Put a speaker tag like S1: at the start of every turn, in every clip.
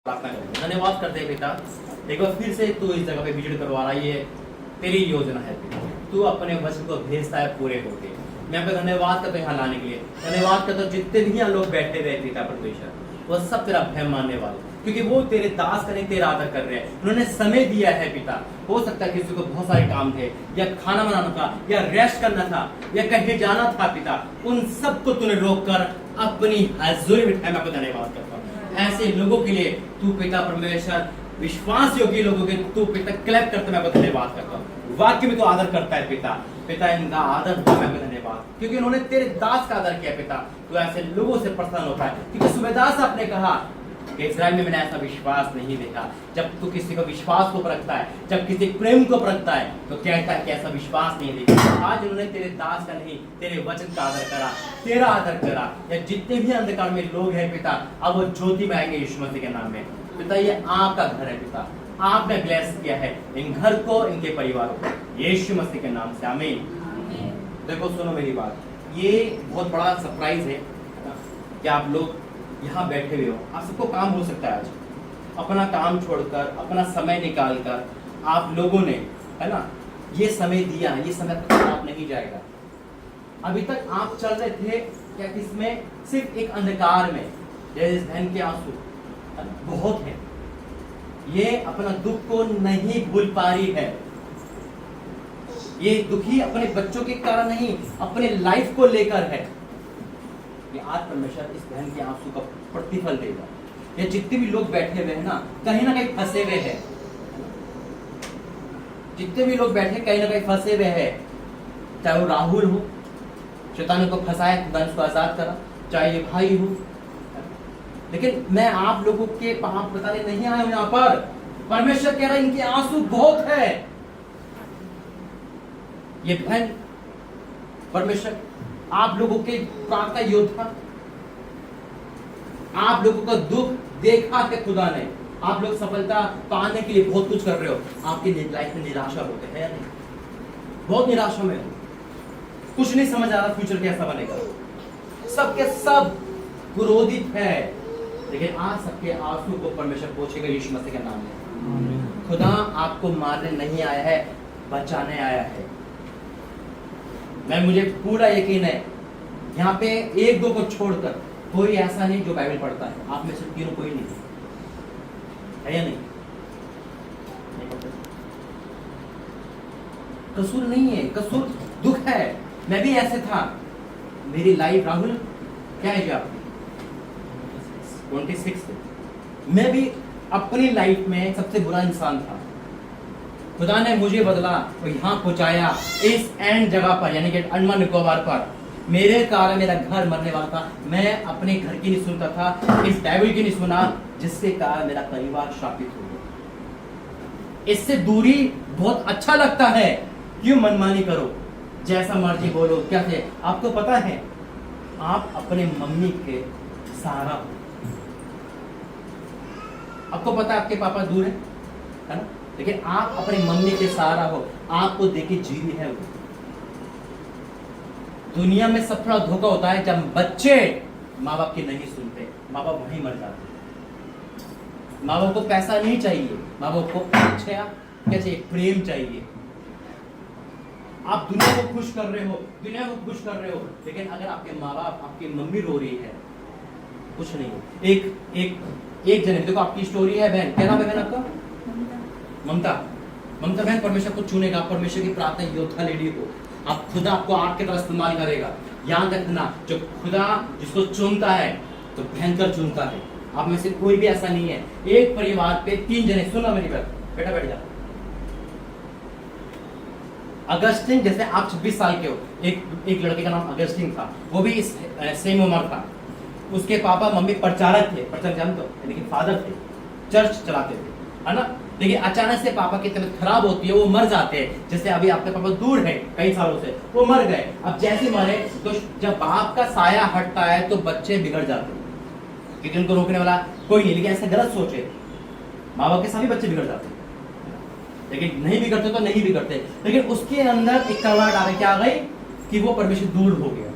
S1: प्रार्थना करें। धन्यवाद करते हैं पिता, एक बार फिर से तू इस जगह पे विजिट करवा रहा है। ये तेरी योजना है पिता, तू अपने वचन को भेजता है पूरे होके। मैं आपका धन्यवाद करता हूँ यहाँ लाने के लिए। धन्यवाद करता हूँ जितने भी यहाँ लोग बैठे हुए पिता परमेश्वर, वो सब तेरा भय मानने वाले, क्योंकि वो तेरे दास का नहीं तेरा आदर कर रहे हैं। उन्होंने समय दिया है पिता। हो सकता है किसी को बहुत सारे काम थे, या खाना बनाना था, या रेस्ट करना था, या कहीं जाना था पिता, उन सबको तूने रोक कर अपनी हाजिरी में मैं आपको धन्यवाद करता हूँ। ऐसे लोगों के लिए तू पिता परमेश्वर विश्वास योग्य लोगों के तू पिता क्लैप करते मैं आपको धन्यवाद करता हूँ। वाक्य में तो आदर करता है पिता, पिता इनका आदर मैं आपको धन्यवाद, क्योंकि उन्होंने तेरे दास का आदर किया पिता। तो ऐसे लोगों से प्रसन्न होता है, क्योंकि सूबेदार साहब ने कहा कि इस्राएल में मैंने ऐसा विश्वास नहीं देखा। जब तू किसी को विश्वास को परखता है, जब किसी प्रेम को परखता है, तो कहता है कि ऐसा विश्वास नहीं देखा। आज उन्होंने तेरे दास का नहीं तेरे वचन का आदर करा, तेरा आदर करा। या जितने भी अंधकार में लोग हैं पिता, अब वो ज्योति में आएंगे यीशु मसीह के नाम में। पिता ये आपका घर है पिता, आपने ब्लेस किया है इन घर को, इनके परिवारों को, यीशु मसीह के नाम से आमीन। देखो सुनो मेरी बात, ये बहुत बड़ा सरप्राइज है कि आप लोग यहाँ बैठे हुए हो। आप सबको काम हो सकता है आज, अपना काम छोड़कर, अपना समय निकालकर आप लोगों ने, है ना, ये समय दिया। ये समय खराब नहीं जाएगा। अभी तक आप चल रहे थे क्या किसमें? सिर्फ एक अंधकार में। इस बहन के आंसू बहुत है, ये अपना दुख को नहीं भूल पा रही है। ये दुखी अपने बच्चों के कारण नहीं, अपने लाइफ को लेकर है। ये आज परमेश्वर इस बहन के आंसू का प्रतिफल देगा। ये जितने भी लोग बैठे हुए हैं ना कहीं फंसे हुए हैं। जितने भी लोग बैठे कहीं ना कहीं फंसे हुए हैं, चाहे वो राहुल हो, शैतान को फंसाया, खुदा ने उसको आजाद करा, चाहे ये भाई हो। लेकिन मैं आप लोगों के पाप बताने नहीं आया हूं यहाँ पर। परमेश्वर कह रहा है इनके आंसू बहुत है। ये बहन परमेश्वर आप लोगों के प्रार्थना योद्धा, आप लोगों का दुख देखा है खुदा ने। आप लोग सफलता पाने के लिए बहुत कुछ कर रहे हो, आपके लाइफ में निराशा होते हैं या नहीं? बहुत निराशा में हो, कुछ नहीं समझ आ रहा फ्यूचर कैसा बनेगा, सबके सब क्रोधित है। लेकिन आज सबके आंसू को परमेश्वर पोंछेगा यीशु मसीह के नाम में। खुदा आपको मारने नहीं आया है, बचाने आया है। मुझे पूरा यकीन है यहाँ पे एक दो को छोड़कर कोई ऐसा नहीं जो बाइबल पढ़ता है। आप में से तीनों कोई नहीं है या नहीं? कसूर नहीं है, कसूर दुख है। मैं भी ऐसे था। मेरी लाइफ, राहुल क्या है आप 26 मैं भी अपनी लाइफ में सबसे बुरा इंसान था। खुदा ने मुझे बदला और यहाँ पहुंचाया इस एंड जगह पर, यानी कि अंडमान निकोबार पर। मेरे कारण मेरा घर मरने वाला था। मैं अपने घर की नहीं सुनता था, इस बाइबल की नहीं सुना, जिसके कारण मेरा परिवार शापित हो गया। इससे दूरी बहुत अच्छा लगता है। क्यों मनमानी करो, जैसा मर्जी बोलो, क्या थे? आपको पता है आप अपने मम्मी के सहारा हो। आपको पता है आपके पापा दूर है ना, लेकिन आप अपने मम्मी के सहारा हो। आपको देखे जी रही है वो। दुनिया में सब थोड़ा धोखा होता है जब बच्चे माँ बाप की नहीं सुनते, माँ बाप वहीं मर जाते। माँ बाप को पैसा नहीं चाहिए, माँ बाप को अच्छा क्या चाहिए? प्रेम चाहिए। आप दुनिया को खुश कर रहे हो, दुनिया को खुश कर रहे हो, लेकिन अगर आपके माँ बाप, आपकी मम्मी रो रही है, कुछ नहीं हो। एक जने, देखो आपकी स्टोरी है बहन, क्या नाम है बहन आपका? ममता बहन परमेश्वर को चुनेगा, परमेश्वर की प्रार्थना योद्धा लेडी को आप खुदा आपको आग की तरह इस्तेमाल करेगा। याद रखना, जो खुदा जिसको चुनता है तो भयंकर चुनता है। आप में से कोई भी ऐसा नहीं है। एक परिवार पे 3 जने, सुनो मेरी बात, बेटा बैठ जा। अगस्टिन, जैसे आप 26 साल के हो, एक लड़के का नाम अगस्टिन था, वो भी सेम उम्र था। उसके पापा मम्मी प्रचारक थे, प्रचारक जानते हो, यानी कि फादर थे, चर्च चलाते थे, है ना। लेकिन अचानक से पापा की तबीयत खराब होती है, वो मर जाते हैं। जैसे अभी आपके पापा दूर है कई सालों से, वो मर गए। अब जैसे मरे तो जब बाप का साया हटता है तो बच्चे बिगड़ जाते हैं, क्योंकि उनको रोकने वाला कोई नहीं। लेकिन ऐसा गलत सोचे, माँ बाप के सभी बच्चे बिगड़ जाते हैं, लेकिन नहीं बिगड़ते तो नहीं बिगड़ते। लेकिन उसके अंदर एक कड़वाहट आ गई, क्या आ गई कि वो परमेश्वर दूर हो गया।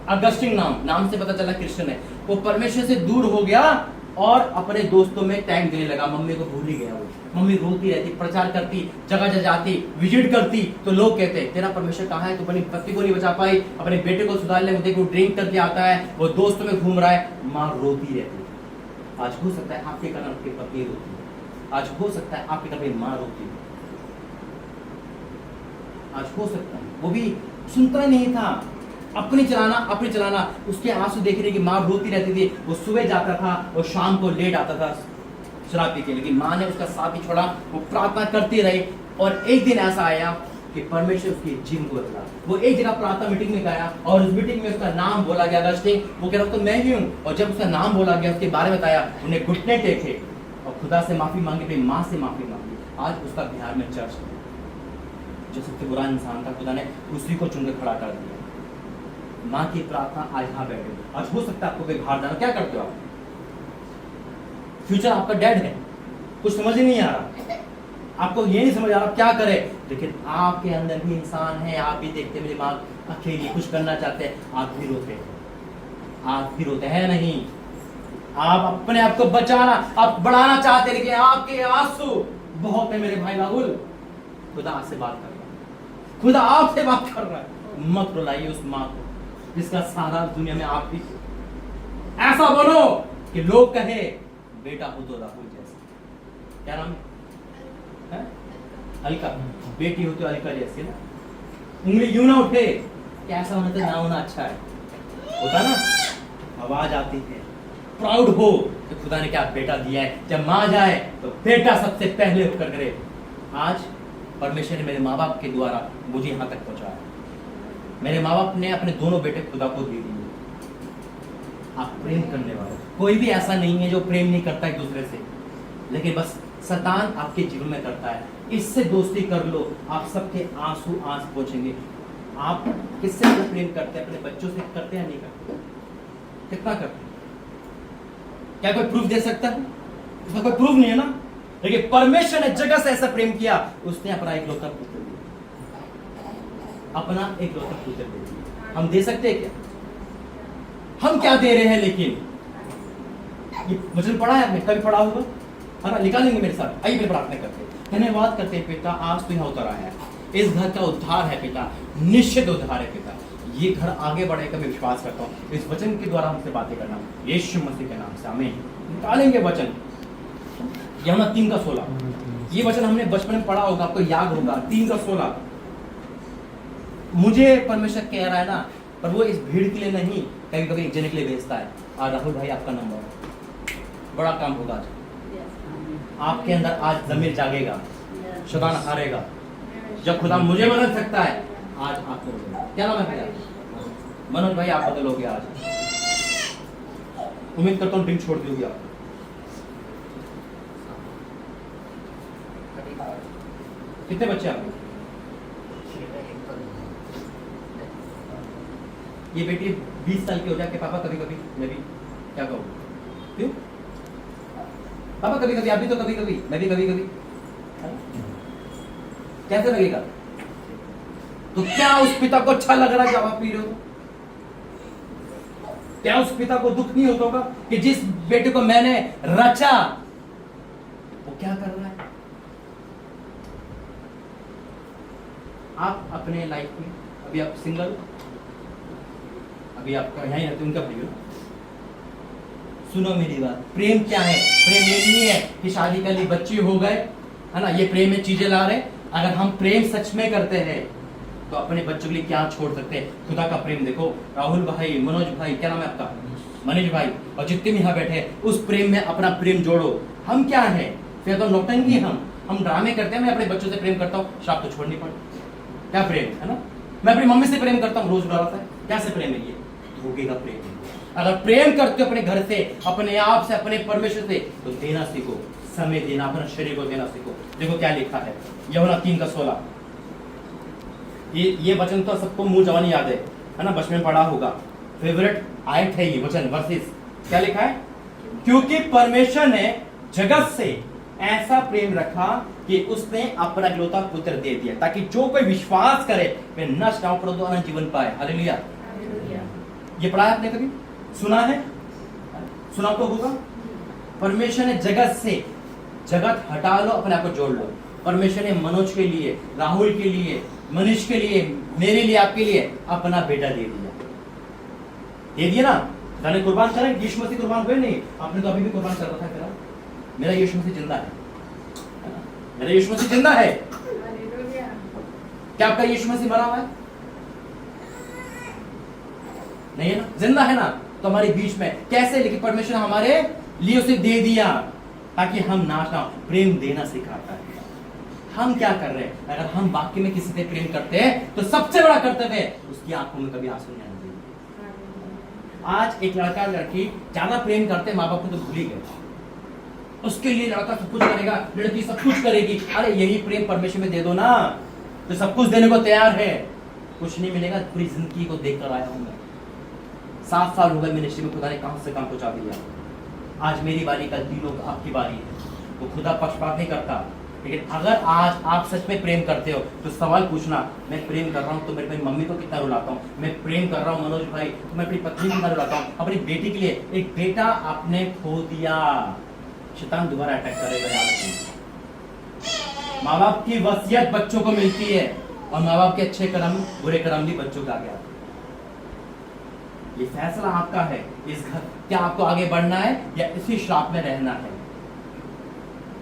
S1: अगस्टिन नाम से पता चला क्रिश्चियन है, वो परमेश्वर से दूर हो गया। और अपने दोस्तों में टाइम देने लगा। मम्मी को भूल ही गया वो। मम्मी रोती रहती, प्रचार करती, जगह जगह जाती, विजिट करती, तो लोग कहते तेरा परमेश्वर कहाँ है, तू अपनी पति को नहीं बचा पाई, अपने बेटे को सुधार ले, देखो ड्रिंक करके आता है, वो दोस्तों में घूम रहा है। माँ रोती रहती। आज हो सकता है आपके कारण आपकी पत्नी रोती है, आज हो सकता है आपके कारण माँ रोती है, आज हो सकता है वो भी सुनता नहीं था। अपनी चलाना उसके आंसू देखने की माँ रोती रहती थी। वो सुबह जाता था और शाम को लेट आता था शराब पी के, लेकिन माँ ने उसका साथ ही छोड़ा, वो प्रार्थना करती रही। और एक दिन ऐसा आया कि परमेश्वर उसकी जीवन को बदला। वो एक जगह प्रार्थना मीटिंग में गया और उस मीटिंग में उसका नाम बोला गया, वो कह रहा तो मैं ही हूँ। और जब उसका नाम बोला गया, उसके बारे में बताया, उन्हें घुटने टेके और खुदा से माफी मांगी, फिर माँ से माफी मांगी। आज उसका बिहार में चर्च है। जो सबसे बुरा इंसान था, खुदा ने उसी को चुन के खड़ा कर दिया। माँ की प्रार्थना आज यहाँ बैठे। आज हो सकता है आपको कोई बाहर जाना, क्या करते हो आप? फ्यूचर आपका डेड है, कुछ समझ ही नहीं आ रहा, आपको ये नहीं समझ आ रहा क्या करे, लेकिन आपके अंदर भी इंसान है। आप भी देखते मेरी माँ अकेली कुछ करना चाहते हैं, आप भी रोते हैं, आप भी रोते हैं। नहीं, आप अपने आप को बचाना, आप बढ़ाना चाहते हैं, लेकिन आपके आंसू बहुत है मेरे भाई राहुल। खुदा आपसे बात कर रहा है, खुदा आपसे बात कर रहा है। मत रुलाइए उस माँ को जिसका सारा दुनिया में आप भी ऐसा बनो कि लोग कहे बेटा हो तो राहुल जैसा। क्या नाम है? अलका। बेटी हो तो अलका जैसी ना। उंगली यूं ना उठे, कैसा होना तो ना होना अच्छा है, होता ना, आवाज आती है। प्राउड हो कि खुदा ने क्या बेटा दिया है। जब माँ जाए तो बेटा सबसे पहले होकर करे। आज परमेश्वर ने मेरे माँ बाप के द्वारा मुझे यहाँ तक पहुंचाया। मेरे माँ बाप ने अपने दोनों बेटे खुदा को दे दिए। आप प्रेम करने वाले, कोई भी ऐसा नहीं है जो प्रेम नहीं करता एक दूसरे से, लेकिन बस शैतान आपके जीवन में करता है। इससे दोस्ती कर लो, आप सबके आंसू आंस पहुंचेंगे। आप किससे ज़्यादा प्रेम करते हैं? अपने बच्चों से करते हैं, नहीं करते? कितना करते हैं? क्या कोई प्रूफ दे सकता है? इसका कोई प्रूफ नहीं है ना। लेकिन परमेश्वर ने जगह से ऐसा प्रेम किया, उसने अपना इकलौता पुत्र दिया, अपना इकलौता पुत्र दिया। हम दे सकते हैं क्या? हम क्या दे रहे हैं? लेकिन ये वचन पढ़ा है आपने, कभी पढ़ा होगा, है ना? निकालेंगे मेरे साथ, आइए प्रार्थना करते हैं। धन्यवाद करते हैं पिता, आज तो यहाँ उतर आया है, इस घर का उद्धार है पिता, निश्चित उद्धार है पिता। ये घर आगे बढ़ेगा, मैं विश्वास करता हूँ। इस वचन के द्वारा हमसे बातें करना, यीशु मसीह के नाम से आमीन। निकालेंगे वचन, यूहन्ना 3:16। ये वचन हमने बचपन में पढ़ा होगा, आपको याद होगा। 3:16 मुझे परमेश्वर कह रहा है ना, पर वो इस भीड़ के लिए नहीं, कभी कभी एक जने के लिए भेजता है। और राहुल भाई आपका नंबर, बड़ा काम होगा आज आपके अंदर। आज ज़मीर जागेगा, शैतान हारेगा। जब खुदा मुझे बदल सकता है, आज आप करोगे। क्या नाम है भैया? मनोज भाई, आप बदलोगे आज। उम्मीद करता हूँ ड्रिंक छोड़ दोगे आप। कितने बच्चे आपके? ये बेटी 20 साल की हो जाके पापा कभी कभी, मैं भी क्या कहूँ, क्यों पापा कभी कभी, आप भी तो कभी कभी, मैं भी कभी कभी, कैसे लगेगा? तो क्या उस पिता को अच्छा लग रहा है जब आप पी रहे हो? क्या उस पिता को दुख नहीं होता होगा कि जिस बेटे को मैंने रचा वो क्या कर रहा है? आप अपने लाइफ में, अभी आप सिंगल, अभी आप यहीं रहते, उनका भाई हो, सुनो मेरी बात। प्रेम क्या है? प्रेम ये नहीं है कि शादी कर ली, बच्चे हो गए, है ना, ये प्रेम में चीजें ला रहे। अगर हम प्रेम सच में करते हैं तो अपने बच्चों के लिए क्या छोड़ सकते हैं? खुदा का प्रेम देखो। राहुल भाई, मनोज भाई, क्या नाम है आपका? मनीष भाई, और जितने भी यहाँ बैठे हैं, उस प्रेम में अपना प्रेम जोड़ो। हम क्या है? फिर तो नौटंकी, हम ड्रामे करते हैं। मैं अपने बच्चों से प्रेम करता हूँ, श्राप तो छोड़नी पड़े। क्या प्रेम है ना? मैं अपनी मम्मी से प्रेम करता हूँ, रोज बुलाता है। कैसे प्रेम है ये? धोखे का प्रेम। अगर प्रेम करते हो अपने घर से, अपने आप से, अपने परमेश्वर से, तो देना सीखो, समय देना, अपना शरीर को देना सीखो। देखो क्या लिखा है, यूहन्ना 3:16। ये वचन तो सबको मुंह जवानी याद है ना, बचपन में पढ़ा होगा। फेवरेट आयत है ये वचन, वर्सेस। क्या लिखा है? क्योंकि परमेश्वर ने जगत से ऐसा प्रेम रखा कि उसने अपना इकलौता पुत्र दे दिया, ताकि जो कोई विश्वास करे वे नष्ट ना हो परंतु अनंत जीवन पाए। हालेलुया। ये पढ़ा है आपने? कभी सुना है? सुना तो होगा। परमेश्वर ने जगत से जगत हटा लो, अपने आप को जोड़ लो। परमेश्वर ने मनोज के लिए, राहुल के लिए, मनीष के लिए, मेरे लिए, आपके लिए अपना बेटा दे दिया ना। जाने कुर्बान करें, यीशु मसीह कुर्बान हुए नहीं, आपने तो अभी भी कुर्बान कर रखा है। मेरा यीशु मसीह जिंदा है, मेरा यीशु मसीह जिंदा है। क्या आपका यीशु मसीह मरा हुआ है? नहीं है ना, जिंदा है ना। तो हमारे बीच में कैसे, लेकिन परमेश्वर हमारे लिए उसे दे दिया ताकि हम नाश ना। प्रेम देना सिखाता है। हम क्या कर रहे हैं? अगर हम वाकई में किसी से प्रेम करते हैं तो सबसे बड़ा कर्तव्य है उसकी आंखों में कभी आंसू नहीं आने देंगे। आज एक लड़का लड़की ज्यादा प्रेम करते, माँ बाप को तो भूल ही गए। उसके लिए लड़का सब कुछ करेगा, लड़की सब कुछ करेगी। अरे यही प्रेम परमेश्वर में दे दो ना, तो सब कुछ देने को तैयार है। कुछ नहीं मिलेगा, पूरी जिंदगी को देख कर आया हूं मैं। 7 साल हो गए मिनिस्ट्री में, खुदा ने कहां से काम पहुंचा दिया। आज मेरी बारी, कल तीनों आपकी बारी है। वो खुदा पक्षपात नहीं करता। लेकिन अगर आज आप सच में प्रेम करते हो तो सवाल पूछना, मैं प्रेम कर रहा हूं तो मेरी मम्मी को कितना रुलाता हूं, मैं प्रेम कर रहा हूं मनोज भाई तो मैं अपनी पत्नी को कितना रुलाता हूं, अपनी बेटी के लिए। एक बेटा आपने खो दिया, शैतान दोबारा अटैक करेगा, याद रखिए। माँ बाप की वसीयत बच्चों को मिलती है और माँ बाप के अच्छे कर्म बुरे कर्म भी बच्चों के आगे आते हैं। ये फैसला आपका है। इस घर क्या आपको आगे बढ़ना है या इसी श्राप में रहना है।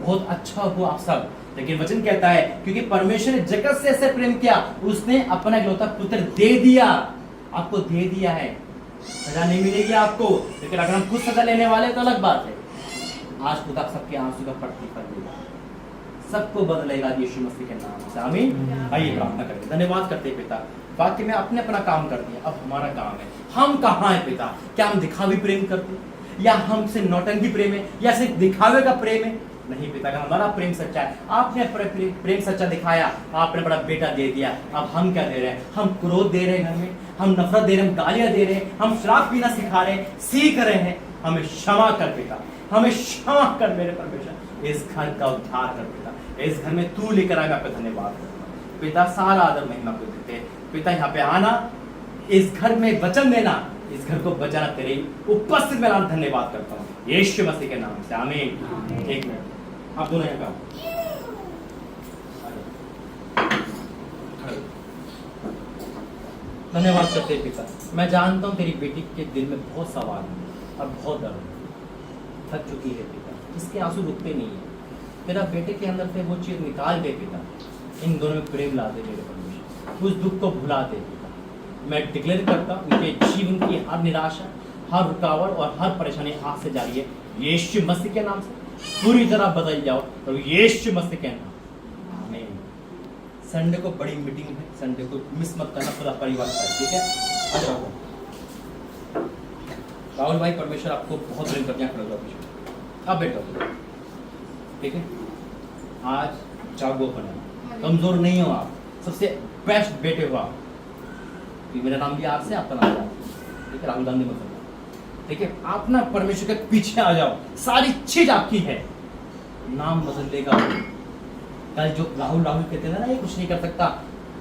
S1: बहुत अच्छा हो आप सब, लेकिन वचन कहता है क्योंकि परमेश्वर ने जगत से ऐसे प्रेम किया, उसने अपना इकलौता पुत्र दे दिया। आपको दे दिया है, सजा नहीं मिलेगी आपको, लेकिन अगर हम खुद सजा लेने वाले तो अलग बात है। आज खुदा सबके आंसू का प्रतिफल देगा, सबको बदलेगा यीशु मसीह के नाम से। आमीन। आइए प्रार्थना करें। धन्यवाद करते हैं पिता, वाकई में आपने अपना काम कर दिया, अब हमारा काम है। हम कहाँ है पिता? क्या हम दिखावी प्रेम करते हैं या हमसे नौटंकी प्रेम है या सिर्फ दिखावे का प्रेम है? नहीं पिता, का हमारा प्रेम सच्चा है। आपने प्रेम सच्चा दिखाया, आपने बड़ा बेटा दे दिया। अब हम क्या दे रहे हैं? हम क्रोध दे रहे हैं घर में, हम नफरत दे रहे हैं, हम गालियां दे रहे हैं, हम शराब पीना सिखा रहे हैं, सीख रहे हैं। हमें क्षमा कर पिता, हमें क्षमा कर मेरे परमेश्वर। इस घर का उद्धार कर पिता, इस घर में तू लेकर आएगा। आपका धन्यवाद पिता, सारा आदर महिमा को देते हैं पिता। यहाँ पे आना, इस घर में वचन देना, इस घर को बचाना तेरे उपस्थित में नाम धन्यवाद करता हूँ यीशु मसीह के नाम से। आमीन। एक मिनट आप दोनों यहाँ का धन्यवाद करते हैं पिता। मैं जानता हूँ तेरी बेटी के दिल में बहुत सवाल है और बहुत दर्द है, थक चुकी है पिता, इसके आंसू रुकते नहीं है। तेरा बेटे के अंदर से वो चीज निकाल दे पिता, इन दोनों में प्रेम ला दे मेरे परमेश्वर, उस दुख को भुला दे पिता। मैं डिक्लेयर करता हूँ उनके जीवन की हर निराशा, हर रुकावट और हर परेशानी हाथ से जा रही है यीशु मसीह के नाम से। पूरी तरह बदल जाओ तो यीशु मसीह के नाम। आमीन। संडे को बड़ी मीटिंग है, संडे को मिस मत करना, पूरा परिवार का, ठीक है? राहुल भाई, परमेश्वर आपको बहुत प्रेम करते हैं। अब बैठो, ठीक है? आज जागो बना, कमजोर नहीं हो आप, सबसे बेस्ट बेटे हो आप। मेरा नाम भी आपसे, आपका नाम भी आपसे, ठीक है? राहुल गांधी मतलब, ठीक है? आप ना परमेश्वर के पीछे आ जाओ, सारी चीज आपकी है। नाम बदल देगा। कल जो राहुल राहुल कहते थे ना, ये कुछ नहीं कर सकता,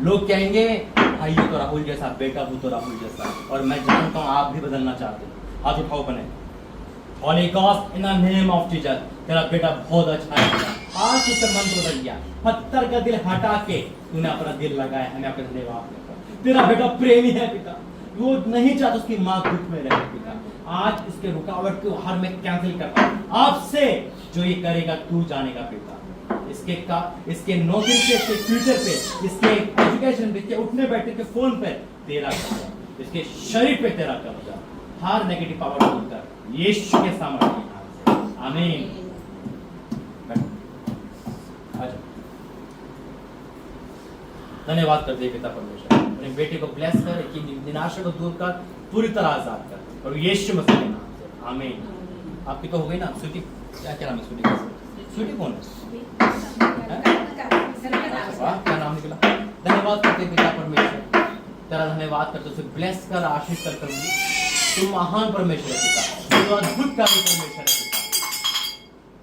S1: लोग कहेंगे भाई ये तो राहुल जैसा, बेटा वो तो राहुल जैसा। और मैं जानता हूँ आप भी बदलना चाहते हैं। हाथ उठाओ बने, Holi ghost in the name of Jesus. तेरा बेटा बहुत अच्छा है, आज उसका मन बदल गया। पत्थर का दिल हटा के तूने अपना दिल लगाया है। मैं आपका धन्यवाद करता हूं। तेरा बेटा प्रेमी है पिता, वो नहीं चाहता उसकी माँ दुख में रहे पिता। आज इसके रुकावट को हर में कैंसिल करता हूं आपसे। जो ये करेगा तू जानेगा पिता। इसके नौकरी पे, इसके फ्यूचर पे, इसके एजुकेशन पे, इसके उठने बैठने के फोन पे तेरा कब्जा, इसके शरीर पे तेरा कब्जा, हर नेगेटिव पावर को उतर यीशु के सामर्थ्य के नाम से। आमीन। धन्यवाद करते हैं पिता परमेश्वर, अपने बेटे को ब्लेस कर, कि निराशा को दूर कर, पूरी तरह आजाद कर, और यीशु मसीह के नाम से। आमीन। आपकी तो हो गई ना स्वीटी? क्या नाम है स्वीटी का? स्वीटी कौन है? क्या नाम निकला? धन्यवाद करते पिता परमेश्वर, तेरा धन्यवाद करते, उसे ब्लेस कर, आशीष कर करूंगी। तुम महान परमेश्वर है पिता, तुम अद्भुत कार्य परमेश्वर है पिता।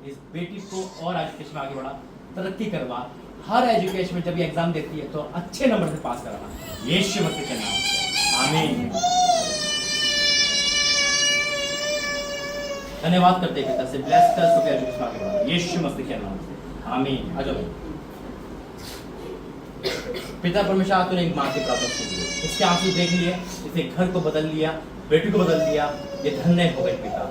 S1: इस बेटी को और एजुकेशन में आगे बढ़ा, तरक्की करवा, हर एजुकेशन में जब ये एग्जाम देती है तो अच्छे नंबर से पास कराना यीशु मसीह के नाम से। आमीन। धन्यवाद करते हैं पिता से ब्लेस कर सके एजुकेशन आगे बढ़ा यीशु मसीह के नाम से आमीन। आ जाओ पिता परमेश्वर आज तूने एक माँ की प्रार्थना सुन ली, इसके आंसू देख लिए, इसके घर को बदल लिया, बेटी को बदल दिया, ये धन्य हो गए पिता।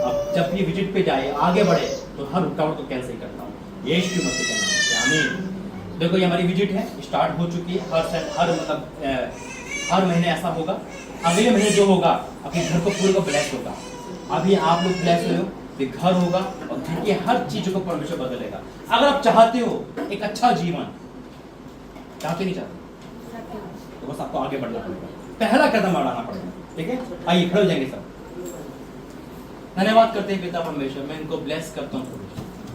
S1: अब जब ये विजिट पे जाए आगे बढ़े तो हर रुकावट को कैंसिल करता हूँ यीशु मसीह के नाम से आमीन। देखो ये हमारी विजिट है, स्टार्ट हो चुकी है। हर महीने ऐसा होगा, अगले महीने जो होगा अपने घर को पूरे को ब्लेस होगा। अभी आप लोग ब्लेस हुए हो, फिर घर होगा और घर की हर चीजों को परमेश्वर बदलेगा। अगर आप चाहते हो एक अच्छा जीवन, चाहते नहीं चाहते, तो बस आपको आगे बढ़ना पड़ेगा, पहला कदम बढ़ाना पड़ेगा। ठीक है, आइए खड़े हो जाएंगे सब। धन्यवाद करते हैं पिता परमेश्वर, मैं इनको ब्लेस करता हूँ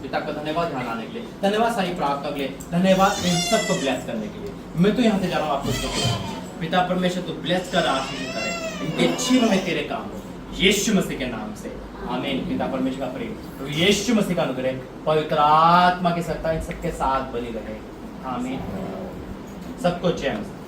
S1: पिता का धन्यवाद यहाँ लाने के लिए, धन्यवाद सारी प्रार्थना के लिए, धन्यवाद इन सबको ब्लेस करने के लिए। मैं तो यहाँ से जा रहा हूँ आपको पिता परमेश्वर तो ब्लेस कर आशीष करे, इनके जीवन में तेरे काम हो यीशु मसीह के नाम से आमीन। पिता परमेश्वर का प्रेम तो यीशु मसीह का अनुग्रह पवित्र आत्मा की सत्ता इन सबके साथ बनी रहे आमीन। सबको जय मसीह।